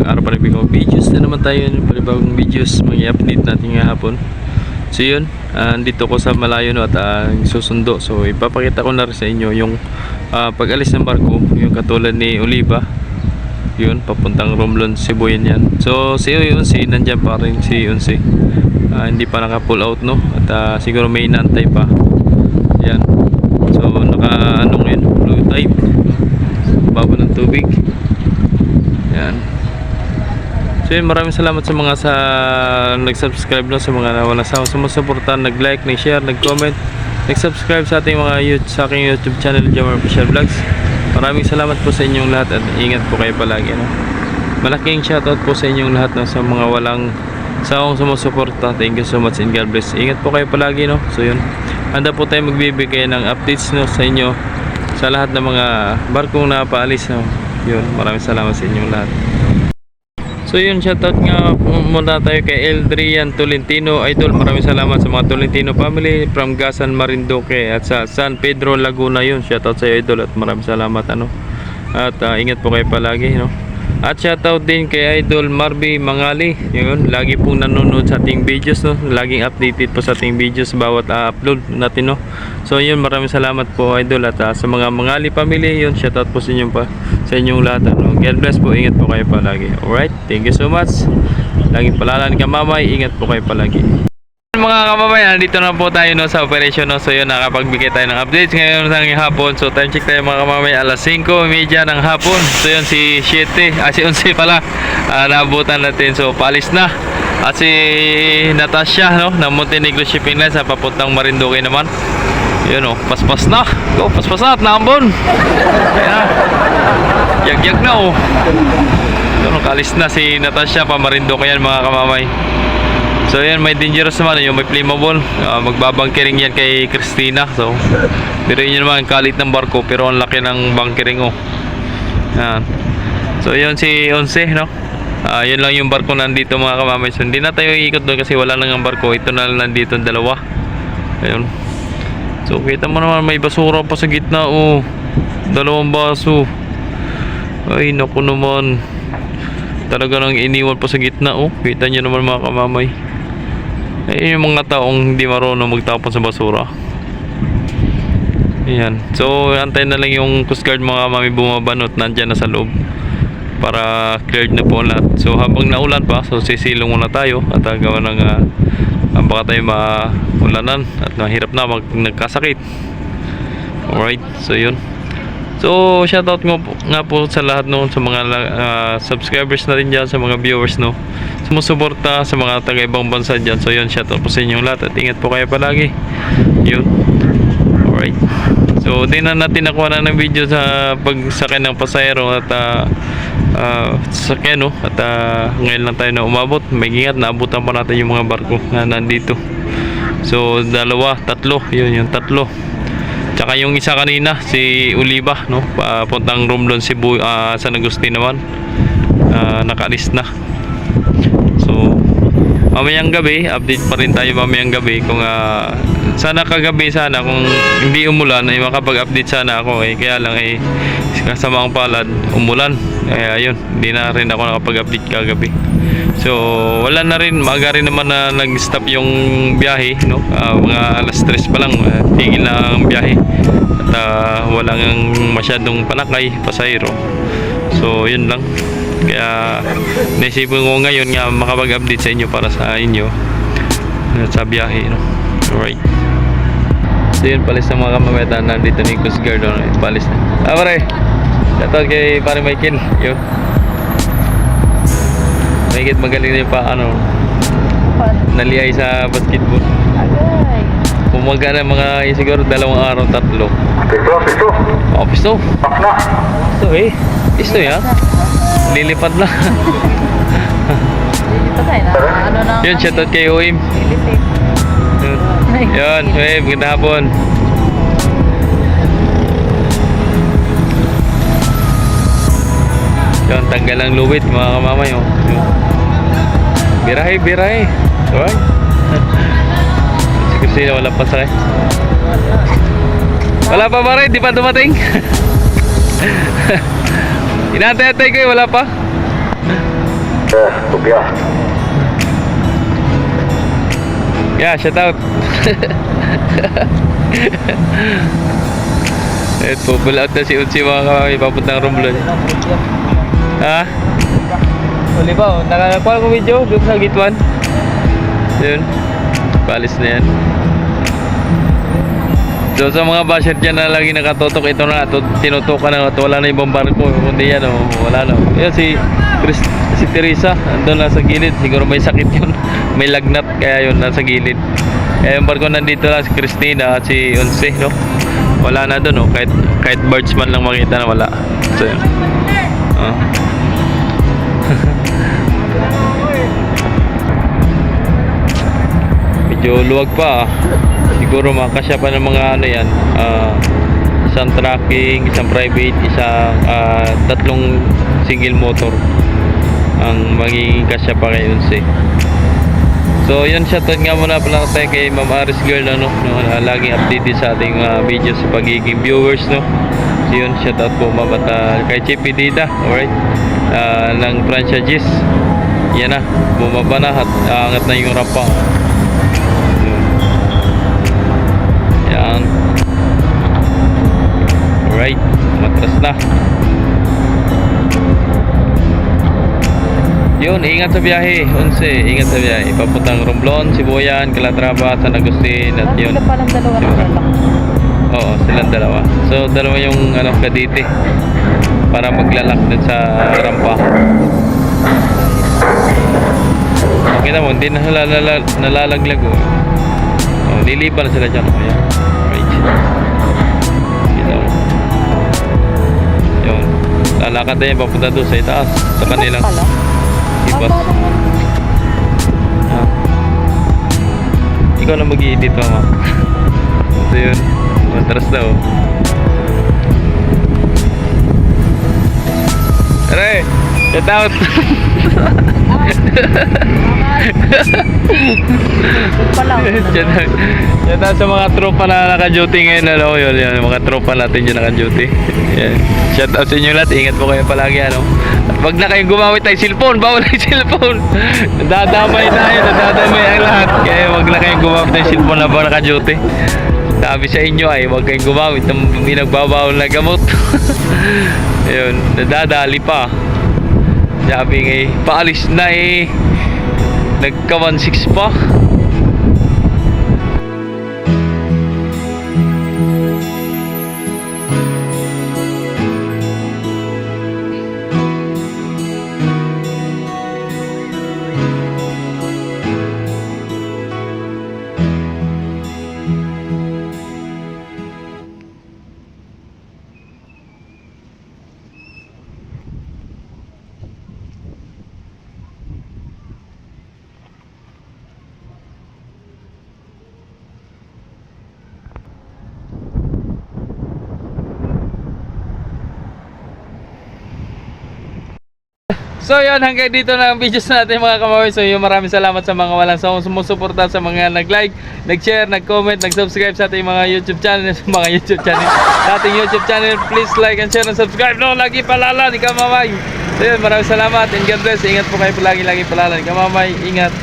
araw pa rin videos na naman tayo ng panibagong videos mga update natin nga hapon. So yun, dito ko sa malayo no, at susundo. So ipapakita ko na rin sa inyo yung pag-alis ng barko, yung katulad ni Oliva. Yun, papuntang Romblon, Sibuyan yan. So si Unsi, nandyan pa rin si Unsi. Hindi pa naka-pull out no, at siguro may inaantay pa. Yan. So naka ano ngayon, blue type. Baba ng tubig. Yan. So yun, maraming salamat sa mga nag-subscribe no, sa mga walang sawang sumusuporta, nag-like, nag-share, nag-comment, nag-subscribe sa ating sa aking YouTube channel, Jomar Official Vlogs. Maraming salamat po sa inyong lahat at ingat po kayo palagi no. Malaking shoutout po sa inyong lahat no, sa mga walang sawang sumusuporta. Thank you so much and God bless. Ingat po kayo palagi no. So yun, handa po tayo magbibigay ng updates no sa inyo sa lahat ng mga barkong napaalis no. Yun, maraming salamat sa inyong lahat. So yun, shoutout nga muna tayo kay Eldrian Tolentino Idol. Maraming salamat sa mga Tolentino family from Gasan, Marinduque at sa San Pedro, Laguna. Yun, shoutout sa iyo Idol at maraming salamat ano. At ingat po kayo palagi no. At shoutout din kay Idol Marby Mangali. Yun, lagi pong nanonood sa ating videos no. Laging updated po sa ating videos bawat upload natin no. So yun, maraming salamat po Idol at sa mga Mangali family. Yun, shoutout po sa inyong lahat ano. God bless po, ingat po kayo palagi. Alright, thank you so much. Laging palalan ka mamay, ingat po kayo palagi. Mga kamamay, nandito na po tayo no, sa operation no. So yun, nakapagbigay tayo ng updates ngayon ng hapon. So time check tayo mga kamamay, alas 5:30 ng hapon. So yun, si 7, si 11 pala, naabutan natin. So palis na. At si Natasha no, ng Montenegro Shipping Line sa papuntang Marinduque naman. Yun o, paspas na. Go, paspas na at naambon. Ayan. Yag-yag na o. Yun, kalis na si Natasha pa Marinduque yan mga kamamay. So yan, may dangerous naman yung may flammable. Magbabangkering yan kay Christina. So pero yun naman, kalit ng barko pero ang laki ng bunkering oh. Yan. So yun si 11 no. Yun lang yung barko nandito mga kamamay. So hindi na tayo iikot doon kasi wala lang ang barko. Ito na lang nandito ang dalawa. Ayun. So kita mo naman may basura pa sa gitna oh. Dalawang baso. Ay naku naman. Talaga nang iniwan pa sa gitna oh. Kita nyo naman mga kamamay. Eh yung mga taong hindi marunong magtapon sa basura. Ayan. So antayin na lang yung Coast Guard mga kamamay bumabanot. Nandyan na sa loob para cleared na po lahat. So habang naulan pa, so sisilong muna tayo at gawa ng baka tayo maulanan at mahirap na nagkasakit. Alright, so yun. So shoutout nga po sa lahat no, sa mga subscribers natin dyan, sa mga viewers no, sumusuporta sa mga taga ibang bansa dyan. So yun, shoutout po sa inyong lahat at ingat po kayo palagi. Yun. Alright. So di na natin nakuha na ng video sa pagsakay ng pasahero at sasakyan no, at ngayon lang tayo na umabot. May ingat, naabutan pa natin yung mga barko na nandito. So dalawa, tatlo, yun yung tatlo. Tsaka yung isa kanina, si Oliva no, papuntang Romblon, Cebu, San Agustin naman. Nakaalis na. So mamayang gabi, update pa rin tayo mamayang gabi kung sana kagabi sana kung hindi umulan ay makapag-update sana ako kaya lang kasama ang palad umulan. Kaya ayun, hindi na rin ako nakapag-update kagabi. So wala na rin, maaga rin naman na nag-stop yung biyahe no. Mga alas 3 pa lang tigil na ang biyahe at walang masyadong panakay pasahero. So yun lang. Kaya naisipin ko ngayon nga makapag-update sa inyo para sa inyo sa biyahe no. Alright. So yun, palis ng mga kamameta nandito ni Coast Guard no. Palis na. Pare, shoutout kay pare Michael. Yun, mahigit magaling din pa ano, naliyay sa basketball. Pumaga na mga siguro 2 araw, 3. Pisto. Oh, pisto. Pisto eh. Pisto ya. Lilipad na. Yun, shoutout kay Uim. Yun, magandang hapon. Yun, tanggal ang luwit mga kamamay oh. Birahe. Alright. Si Christina wala pa sakay. Wala pa ba rin? Di pa dumating? Inantay-antay ko wala pa. Rupiah. Yeah, shout out. Eh, pull out na si Utsi mga kamay, papuntang Romblon. Ha? Uli ba? Nakakuha ko video doon sa Gate 1. Yun. Palis na yan. So sa mga basher dyan na lagi nakatotok, ito na, tinutukan na, wala na ibang barko, kundi yan, wala na. Yan si Teresa, andun nasa gilid, siguro may sakit yun, may lagnat, kaya yun, nasa gilid. Kaya yung barko nandito na, si Christina at si Onse, no? Wala na dun, no? Kahit birds man lang makita na wala. So yun. Medyo luwag pa, siguro makasya pa ng mga ano yan, isang tracking, isang private, isang tatlong single motor ang magiging kasya pa kay Unse. So yun, shoutout nga muna pala tayo kay Ma'am Aris Girl, ano, no, laging updated sa ating videos sa pagiging viewers, no. So yun, shoutout po Ma'am, at kay Chippy Dida, alright, ng franchises. Yan na, bumaba na at angat na yung rampa. Yan. Alright, matras na. Yun, ingat sa biyahe, Unse, ingat sa biyahe. Papuntang Romblon, Sibuyan, Calatrava, San Agustin, at yun. Sila palang dalawa na lalak. Oo, silang dalawa. So, dalawa yung Cavite para maglalak dun sa rampa. Kita mo, hindi na nalalaglag. Oh, lilipan na sila dyan. Oh, yan. Right. Kita mo. Yun. Lalakad na yun, papunta doon sa itaas. Sa kanilang ibas. Ikaw na mag-i-edit, mama. Ito yun. Matras na, oh. Aray! Get out! Yan na sa mga tropa na naka-duty ngayon, ano, yun, mga tropa natin yung naka-duty. Yan. Shout out sa inyo lahat, ingat po kayo palagi, ano. At wag na kayong gumamit ng cellphone, bawal ang cellphone. Nadadamay tayo, nadadamay ang lahat. Kaya wag na kayong gumamit ng cellphone na ba naka-duty. Sabi sa inyo ay wag kayong gumamit ng pinagbabawal na gamot. Ayun, nadadali pa. Sabi nga eh, paalis na eh. Nagka 1.6 pa. So yun, hanggang dito na ang videos natin mga kamawin. So yun, maraming salamat sa mga walang sumusuporta, sa mga nag-like, nag-share, nag-comment, nag-subscribe sa ating mga YouTube channel. Sa ating YouTube channel, please like and share and subscribe. No, lagi palala ni Kamamay. So yun, maraming salamat and God bless. Ingat po kayo palagi, lagi palala ni Kamamay. Ingat.